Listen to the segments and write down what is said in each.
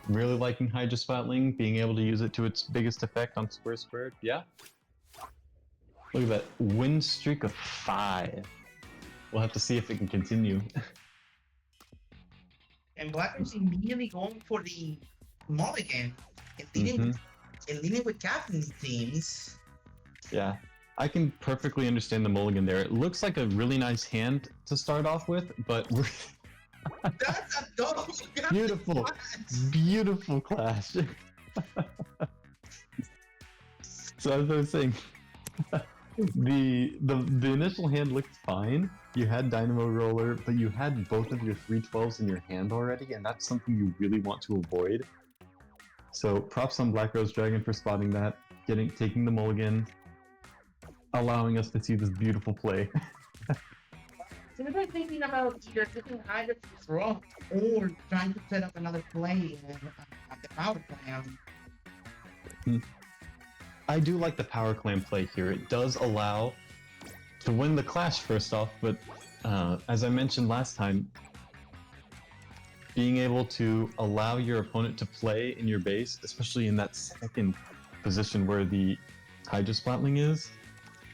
Really liking Hydra Splatling, being able to use it to its biggest effect on square squared. Yeah. Look at that win streak of 5. We'll have to see if it can continue. And BlackRose immediately going for the mulligan and leading with captain teams. Yeah, I can perfectly understand the mulligan there. It looks like a really nice hand to start off with, but we're That's a double. beautiful, beautiful clash. So as I was saying, the initial hand looked fine. You had Dynamo Roller, but you had both of your 312s in your hand already, and that's something you really want to avoid. So props on BlackRoseDragon for spotting that, taking the mulligan, allowing us to see this beautiful play. So we're thinking about either taking Hydra to throw or trying to set up another play at the power clam. I do like the power clam play here. It does allow to win the clash first off, but as I mentioned last time, being able to allow your opponent to play in your base, especially in that second position where the Hydra Splatling is,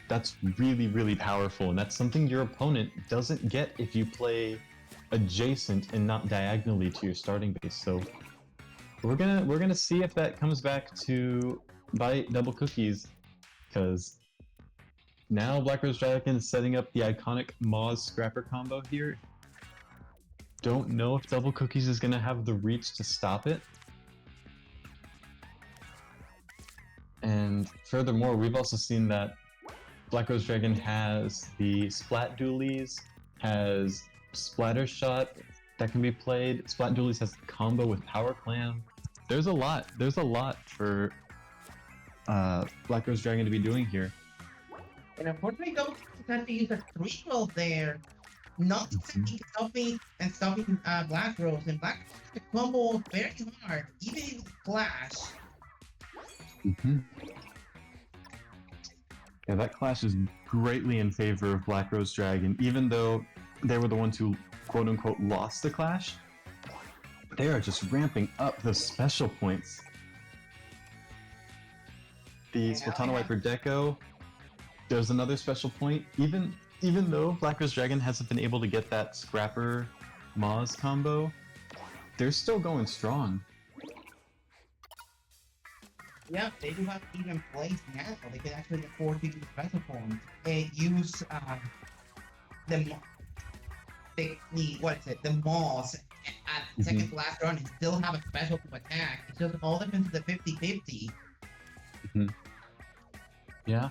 that's really, really powerful, and that's something your opponent doesn't get if you play adjacent and not diagonally to your starting base. So we're gonna see if that comes back to bite DblCookies, because now BlackRoseDragon is setting up the iconic Moz Scrapper combo here. Don't know if DblCookies is gonna have the reach to stop it. And furthermore, we've also seen that BlackRoseDragon has the Splat Dualies, has Splatter Shot that can be played. Splat Dualies has the combo with Power Clam. There's a lot for BlackRoseDragon to be doing here. And unfortunately, those tend to use a 3-12 there, not stopping BlackRose. And BlackRose can combo very hard, even in Clash. Yeah, that clash is greatly in favor of BlackRoseDragon, even though they were the ones who quote-unquote lost the clash. They are just ramping up the special points. The Sultana Wiper Deco, there's another special point. Even though BlackRoseDragon hasn't been able to get that Scrapper Moz combo, they're still going strong. Yeah, they do have even plays now. They can actually afford to use special points and use the Moss at second blast run and still have a special to attack. It just all depends on the 50-50. Yeah.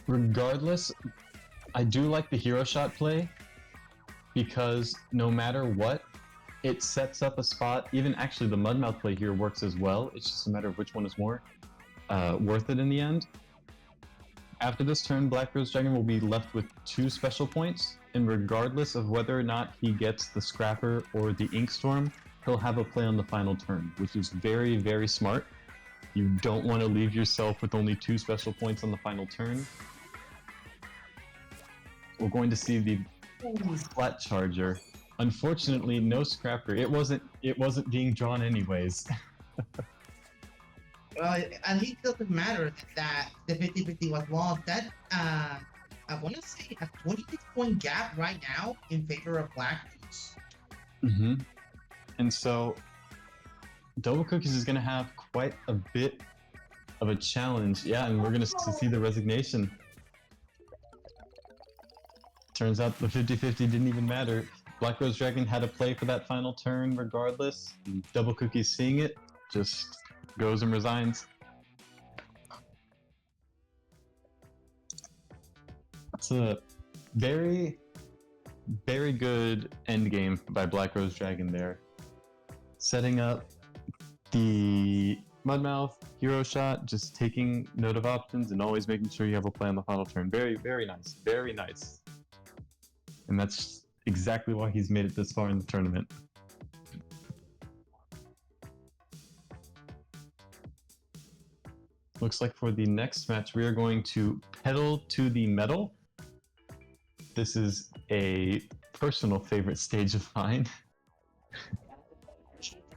Regardless, I do like the hero shot play because no matter what, it sets up a spot. Even actually the Mudmouth play here works as well. It's just a matter of which one is more worth it in the end. After this turn, BlackRoseDragon will be left with 2 special points, and regardless of whether or not he gets the Scrapper or the Inkstorm, he'll have a play on the final turn, which is very, very smart. You don't want to leave yourself with only 2 special points on the final turn. We're going to see the Splat Charger. Unfortunately, no Scrapper. It wasn't being drawn anyways. Well, at least it doesn't matter that the 50-50 was lost. That I want to say a 26-point gap right now in favor of BlackRose. And so DblCookies is going to have quite a bit of a challenge. Yeah, and we're going to see the resignation. Turns out the 50-50 didn't even matter. BlackRoseDragon had a play for that final turn regardless. DblCookies seeing it, just goes and resigns. It's a very, very good endgame by BlackRoseDragon there. Setting up the Mudmouth, Hero Shot, just taking note of options and always making sure you have a play on the final turn. Very, very nice. Very nice. And that's exactly why he's made it this far in the tournament. Looks like for the next match, we are going to pedal to the metal. This is a personal favorite stage of mine.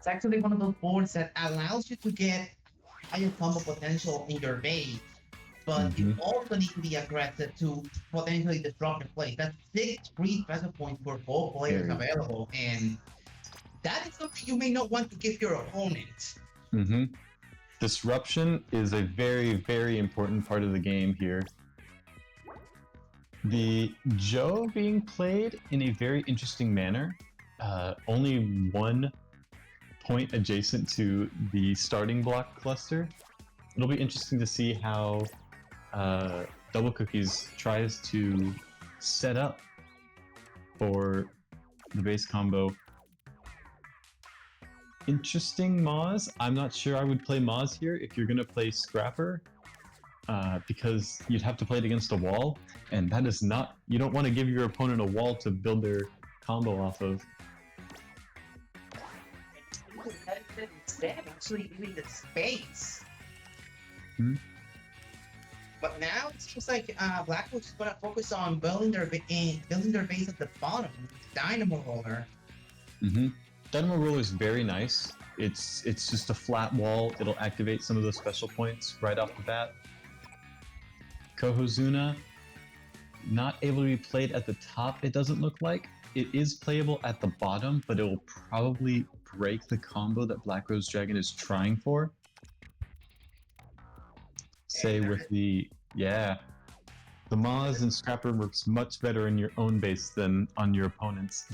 It's actually one of those boards that allows you to get higher combo potential in your base, but you also need to be aggressive to potentially disrupt your play. That's 6 free special points for both players Very. available, and that is something you may not want to give your opponent. Disruption is a very, very important part of the game here. The Joe being played in a very interesting manner, only 1 point adjacent to the starting block cluster. It'll be interesting to see how DblCookies tries to set up for the base combo. Interesting Moz. I'm not sure I would play Moz here if you're going to play Scrapper, because you'd have to play it against a wall, and that is not... You don't want to give your opponent a wall to build their combo off of. Instead, actually giving the space. Hmm? But now it seems like BlackRose is going to focus on building their base at the bottom with Dynamo Roller. Dynamo Roller is very nice. It's just a flat wall. It'll activate some of those special points right off the bat. Kohozuna, not able to be played at the top, it doesn't look like. It is playable at the bottom, but it will probably break the combo that BlackRoseDragon is trying for. Say with the... Yeah. The Moz and Scrapper works much better in your own base than on your opponent's,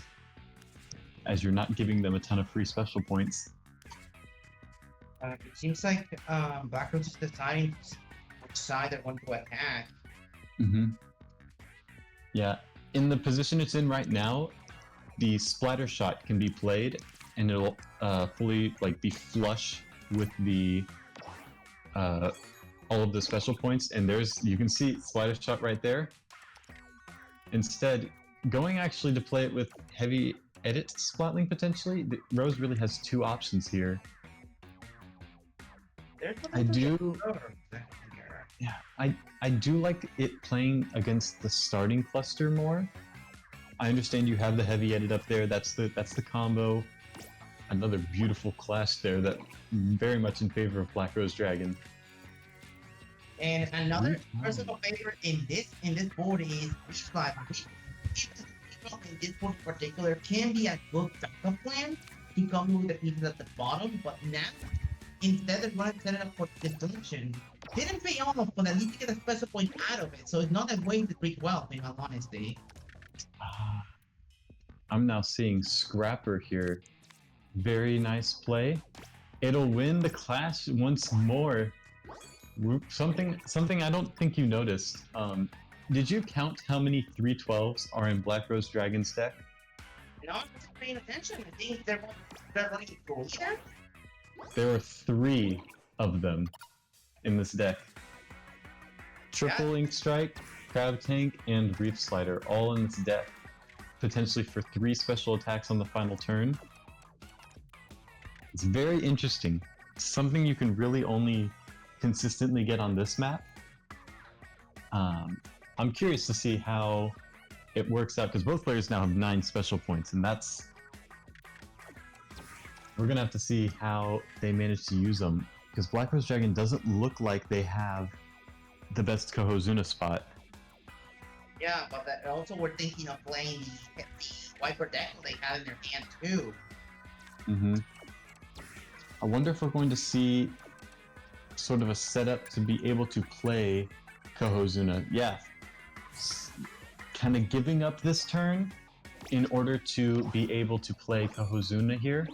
as you're not giving them a ton of free special points. It seems like BlackRose is deciding which side they want to attack. Yeah, in the position it's in right now, the splatter shot can be played, and it'll fully be flush with the all of the special points. And you can see splatter shot right there. Instead, going actually to play it with heavy edit splatling potentially, Rose really has 2 options here. I do like it playing against the starting cluster more. I understand you have the heavy edit up there. That's the combo. Another beautiful clash there that very much in favor of BlackRoseDragon. And another personal favorite in this board is Reefly. In this board in particular can be a good backup plan to come with the pieces at the bottom, but now instead of running set it up for disruption, didn't pay off, but at least you get a special point out of it, so it's not a way to break wealth, in all honesty. I'm now seeing Scrapper here. Very nice play. It'll win the clash once more. Something I don't think you noticed. Did you count how many 312s are in BlackRoseDragon's deck? No, I wasn't paying attention. I think they're running 3 there? There are 3 of them in this deck. Triple Ink Strike, Crab Tank, and Reef Slider, all in this deck. Potentially for 3 special attacks on the final turn. It's very interesting. It's something you can really only consistently get on this map. I'm curious to see how it works out, because both players now have 9 special points, and we're gonna have to see how they manage to use them, because BlackRoseDragon doesn't look like they have the best Kohozuna spot. Yeah, but also we're thinking of playing the Wiper deck they have in their hand too. I wonder if we're going to see sort of a setup to be able to play Kohozuna. Yeah, kind of giving up this turn in order to be able to play Kohozuna here,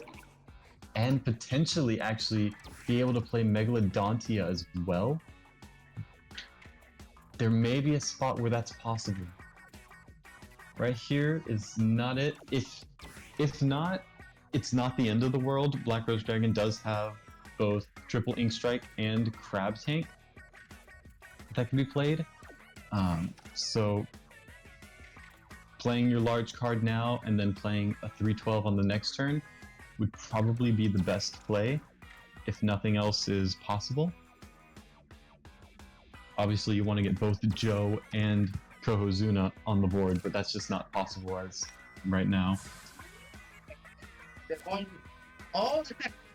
and potentially actually be able to play Megalodontia as well. There may be a spot where that's possible. Right here is not it. If not, it's not the end of the world. BlackRoseDragon does have both Triple Ink Strike and Crab Tank that can be played. So playing your large card now and then playing a 312 on the next turn would probably be the best play if nothing else is possible. Obviously you want to get both Joe and Kohozuna on the board, but that's just not possible as right now. They're going Oh,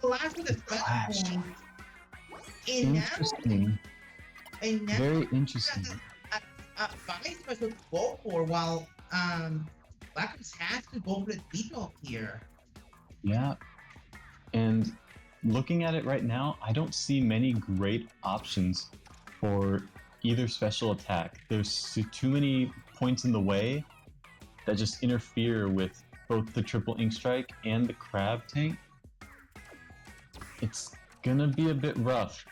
the last with the Clash. point. And Interesting. now Very interesting. Vice special to go for while BlackRoseDragon has to go for the default here. Yeah. And looking at it right now, I don't see many great options for either special attack. There's too many points in the way that just interfere with both the triple ink strike and the crab tank. It's gonna be a bit rough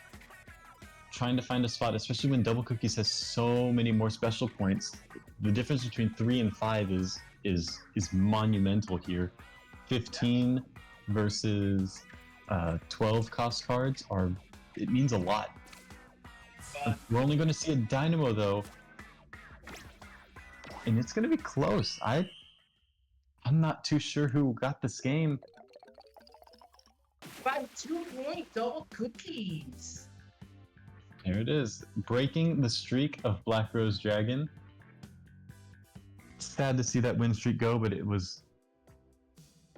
trying to find a spot, especially when DblCookies has so many more special points. The difference between 3 and 5 is monumental here. 15 versus 12 cost cards it means a lot. We're only going to see a Dynamo though, and it's going to be close. I'm not too sure who got this game. By 2 points, DblCookies. There it is, breaking the streak of BlackRoseDragon. Sad to see that win streak go, but it was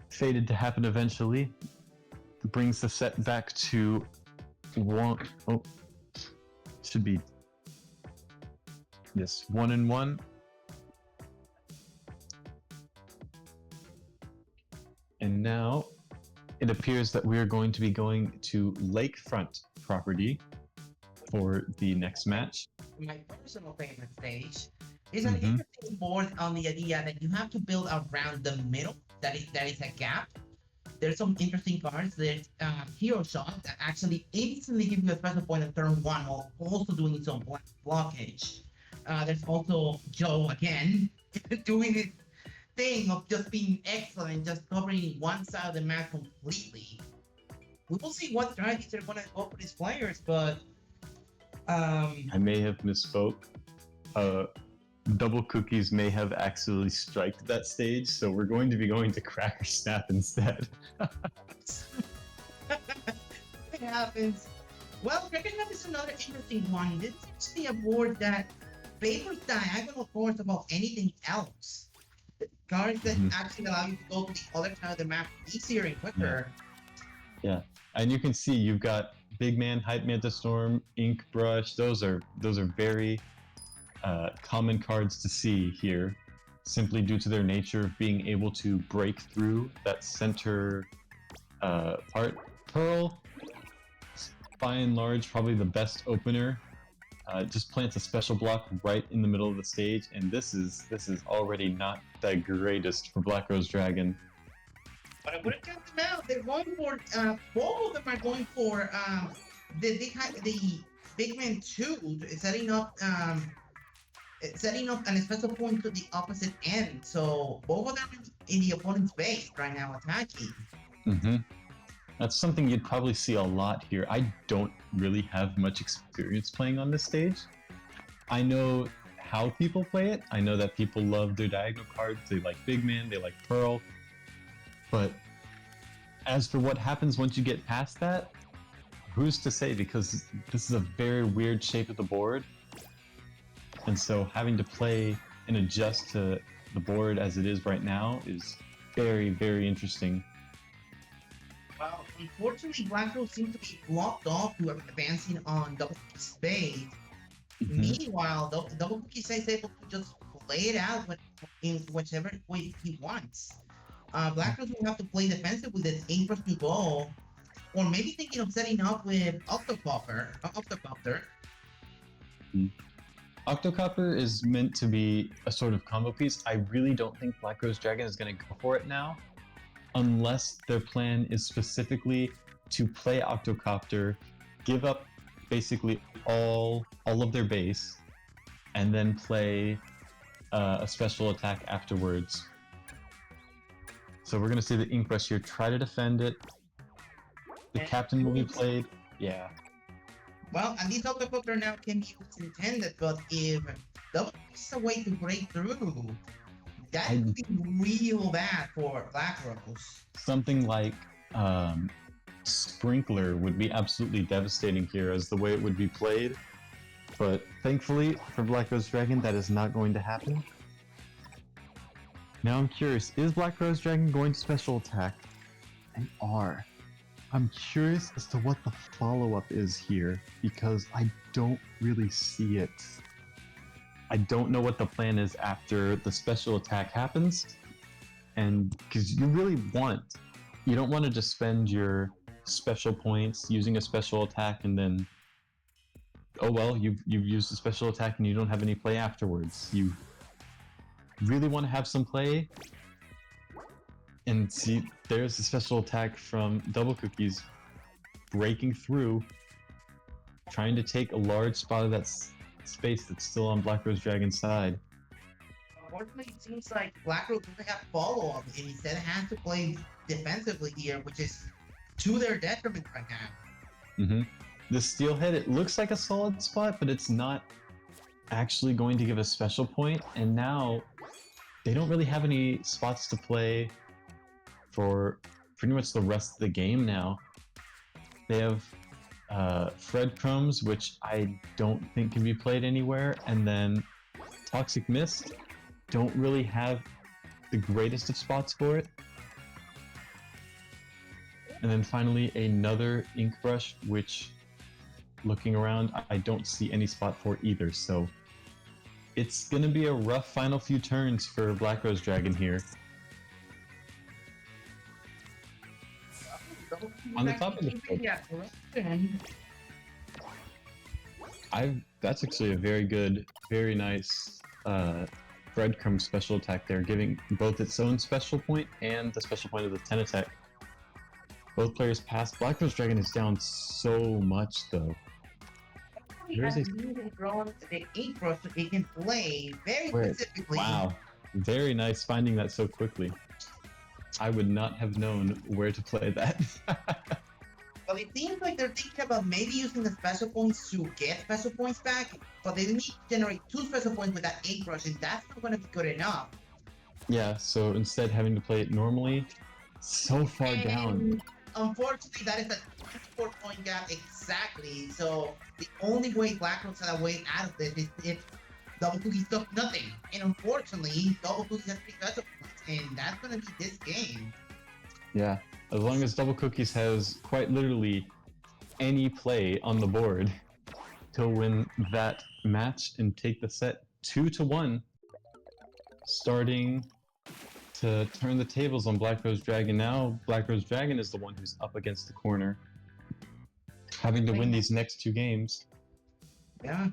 fated to happen eventually. Brings the set back to one. Oh, should be yes, 1-1. And now it appears that we are going to be going to Lakefront property for the next match. My personal favorite stage is an interesting board on the idea that you have to build around the middle. That is a gap. There's some interesting cards. There's Hero Shot that actually instantly gives you a special point on turn 1 while also doing its own blockage. There's also Joe again doing his thing of just being excellent, just covering one side of the map completely. We will see what strategies they're going to go for these players, but I may have misspoke. DblCookies may have actually striked that stage, so we're going to be going to Cracker Snap instead. It happens. Well, Cracker Snap is another interesting one. This is actually a board that favors diagonal cards above anything else. Cards that actually allow you to go to the other side of the map easier and quicker. Yeah, and you can see you've got Big Man, Hype Manta Storm, Ink Brush. Those are very common cards to see here, simply due to their nature of being able to break through that center part. Pearl, by and large, probably the best opener. Just plants a special block right in the middle of the stage, and this is already not the greatest for BlackRoseDragon. But I wouldn't count them out. They're going for both of them are going for the Big Man 2, setting up an special point to the opposite end. So both of them in the opponent's base right now attacking. That's something you'd probably see a lot here. I don't really have much experience playing on this stage. I know how people play it. I know that people love their diagonal cards. They like Big Man, they like Pearl. But as for what happens once you get past that, who's to say? Because this is a very weird shape of the board. And so having to play and adjust to the board as it is right now is very, very interesting. Well, unfortunately, Black Rose seems to be blocked off to advancing on DblCookies' space. Meanwhile, DblCookies is able to just play it out in whichever way he wants. Black Rose will have to play defensive with his Ink Brush to go, or maybe thinking of setting up with Octocopter. Octocopter is meant to be a sort of combo piece. I really don't think BlackRoseDragon is going to go for it now, unless their plan is specifically to play Octocopter, give up basically all of their base, and then play a special attack afterwards. So we're going to see the Ink Brush here try to defend it. The captain will be played. Yeah. Well, and this Octocopter now can be what's intended, but if DblCookies is a way to break through, that would be real bad for Black Rose. Something like Sprinkler would be absolutely devastating here as the way it would be played. But thankfully for BlackRoseDragon, that is not going to happen. Now I'm curious, is BlackRoseDragon going to special attack? They are. I'm curious as to what the follow-up is here, because I don't really see it. I don't know what the plan is after the special attack happens, and because you don't want to just spend your special points using a special attack and then, oh well, you've used a special attack and you don't have any play afterwards. You really want to have some play, and see, there's a special attack from DblCookies breaking through, trying to take a large spot of that space that's still on BlackRoseDragon's side. Unfortunately, it seems like BlackRose doesn't have follow-up, and instead has to play defensively here, which is to their detriment right now. Mm-hmm. The Steelhead, it looks like a solid spot, but it's not actually going to give a special point, and now they don't really have any spots to play for pretty much the rest of the game now. They have Fred Crumbs, which I don't think can be played anywhere, and then Toxic Mist don't really have the greatest of spots for it. And then finally another Ink Brush, which, looking around, I don't see any spot for either, so it's gonna be a rough final few turns for BlackRoseDragon here. On the top of the that's actually a very good, very nice breadcrumb special attack there, giving both its own special point and the special point of the 10 attack. Both players pass. BlackRoseDragon is down so much though. There's a drawn the ink brush that they can play very specifically. Wow, very nice finding that so quickly. I would not have known where to play that. Well, it seems like they're thinking about maybe using the special points to get special points back, but they need to generate 2 special points with that ink brush, and that's not going to be good enough. Yeah, so instead having to play it normally, so far down. Unfortunately, that is a 24-point gap exactly, so the only way BlackRose had a way out of this is if DblCookies took nothing. And unfortunately, DblCookies has 3 special points, and that's going to be this game. Yeah, as long as DblCookies has quite literally any play on the board to win that match and take the set 2-1, starting to turn the tables on BlackRoseDragon. Now BlackRoseDragon is the one who's up against the corner, having to win these next 2 games. Yeah,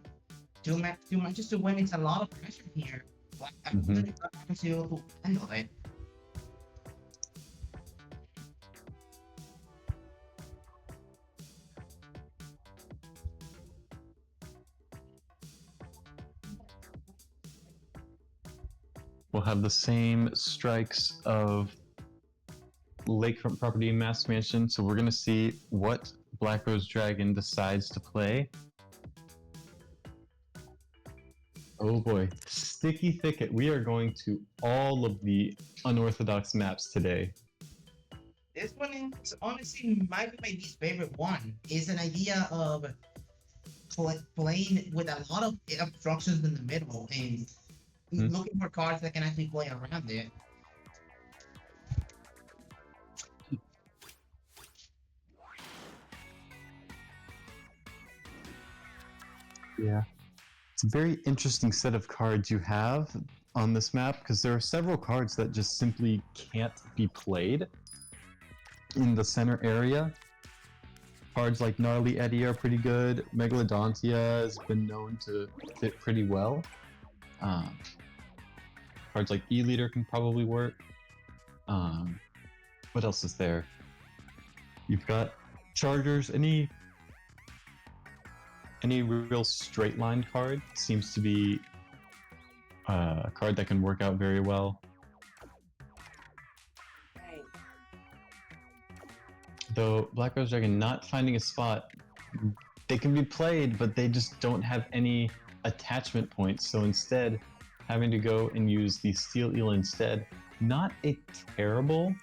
2 matches to win. It's a lot of pressure here. But I'm really not to handle it. We'll have the same strikes of lakefront property and mass mansion, so we're going to see what BlackRoseDragon decides to play. Oh boy, Sticky Thicket. We are going to all of the unorthodox maps today. This one is honestly might be my least favorite one. It's an idea of playing with a lot of obstructions in the middle and looking for cards that can actually play around it. Yeah. It's a very interesting set of cards you have on this map, because there are several cards that just simply can't be played in the center area. Cards like Gnarly Eddie are pretty good. Megalodontia has been known to fit pretty well. Cards like E-Leader can probably work. What else is there? You've got Chargers. Any real straight line card seems to be a card that can work out very well. Though BlackRoseDragon not finding a spot, they can be played, but they just don't have any attachment points. So instead, having to go and use the Steel Eel instead. Not a terrible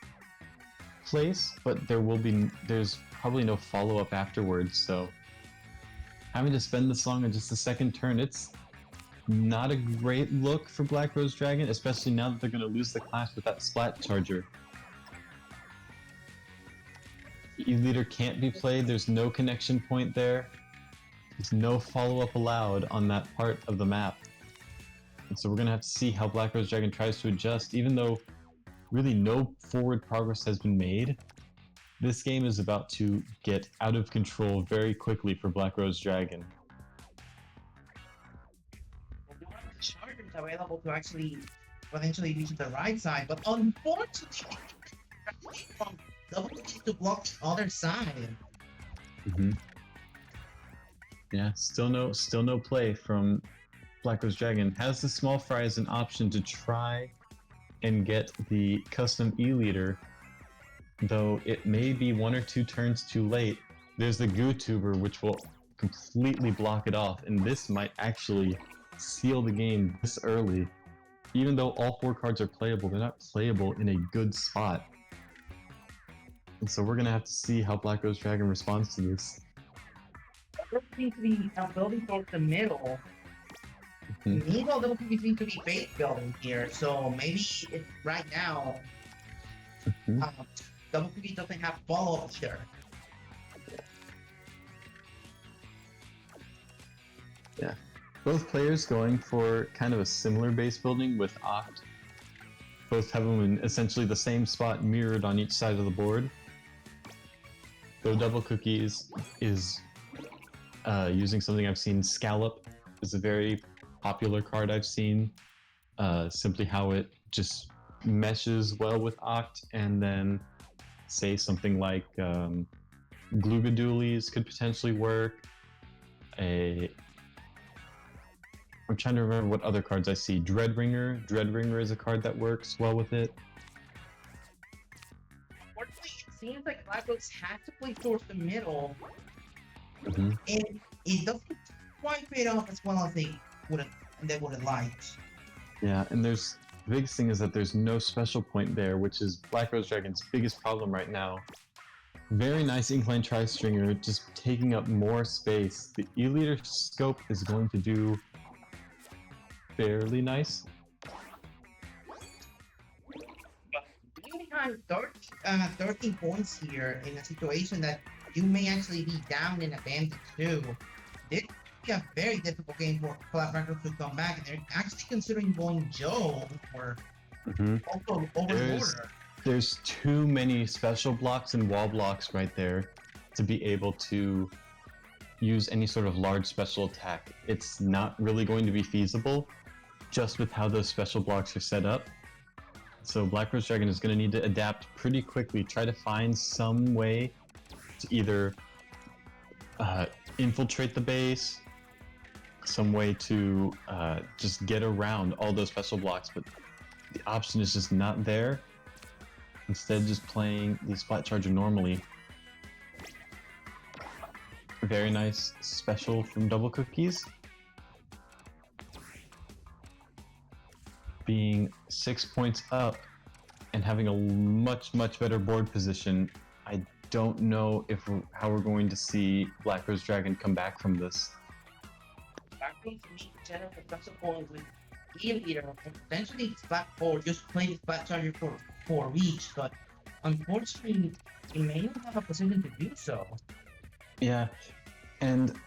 place, but there's probably no follow-up afterwards, so having to spend the song on just the second turn, it's not a great look for BlackRoseDragon, especially now that they're going to lose the clash with that Splat Charger. The E-leader can't be played. There's no connection point there. There's no follow-up allowed on that part of the map. And so we're going to have to see how BlackRoseDragon tries to adjust. Even though really no forward progress has been made, this game is about to get out of control very quickly for BlackRoseDragon. Chargers available to actually potentially reach the right side, but unfortunately, from DblCookies to block the other side. Yeah, still no play from BlackRoseDragon. Has the small fry as an option to try and get the custom E-leader, though it may be 1 or 2 turns too late. There's the Goo Tuber, which will completely block it off, and this might actually seal the game this early. Even though all 4 cards are playable, they're not playable in a good spot. And so we're going to have to see how BlackRoseDragon responds to this. Seems to be building towards the middle. Meanwhile, DblCookies seems to be base building here, so maybe right now, DblCookies doesn't have follow-up here. Yeah. Both players going for kind of a similar base building with Oct. Both have them in essentially the same spot mirrored on each side of the board. Though DblCookies is using something I've seen, Scallop is a very popular card I've seen. Simply how it just meshes well with Oct, and then say something like Gloogadoolies could potentially work. I'm trying to remember what other cards I see. Dreadringer. Dreadringer is a card that works well with it. Unfortunately, it seems like BlackRose has to play towards the middle, and it doesn't quite pay off as well as they would have liked. Yeah, and the biggest thing is that there's no special point there, which is BlackRoseDragon's biggest problem right now. Very nice Incline Tri-Stringer, just taking up more space. The E-leader scope is going to do fairly nice. But being behind 13 points here in a situation that you may actually be down in advantage too, this would be a very difficult game for BlackRoseDragon to come back, and they're actually considering going Joe or also over the border. There's too many special blocks and wall blocks right there to be able to use any sort of large special attack. It's not really going to be feasible just with how those special blocks are set up. So BlackRoseDragon is going to need to adapt pretty quickly, try to find some way to either infiltrate the base, some way to just get around all those special blocks, but the option is just not there. Instead, just playing the Splat Charger normally. Very nice special from DblCookies. Being 6 points up and having a much better board position, I don't know how we're going to see BlackRoseDragon come back from this. BlackRose needs to set up a special point with E-leader and potentially Splat or just play the Splat Charger for reach, but unfortunately, he may not have a position to do so. Yeah, and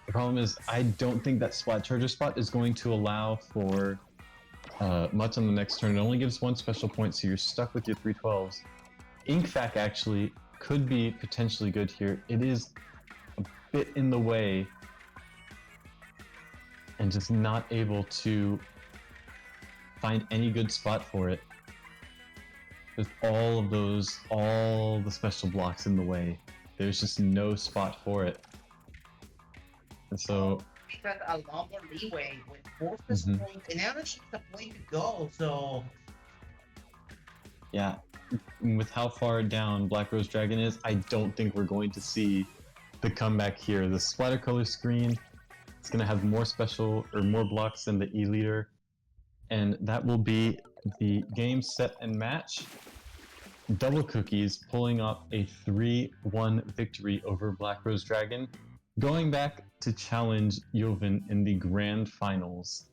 the problem is I don't think that Splat Charger spot is going to allow for much on the next turn. It only gives 1 special point, so you're stuck with your 312s. Inkfac actually could be potentially good here. It is a bit in the way and just not able to find any good spot for it. With all the special blocks in the way, there's just no spot for it. And so He's got a lot more leeway with 4 special points, and now there's a point to go, so yeah, with how far down BlackRoseDragon is, I don't think we're going to see the comeback here. The splatter color screen is going to have more more blocks than the E-leader, and that will be the game, set, and match. DblCookies pulling off a 3-1 victory over BlackRoseDragon, going back to challenge Joven in the grand finals.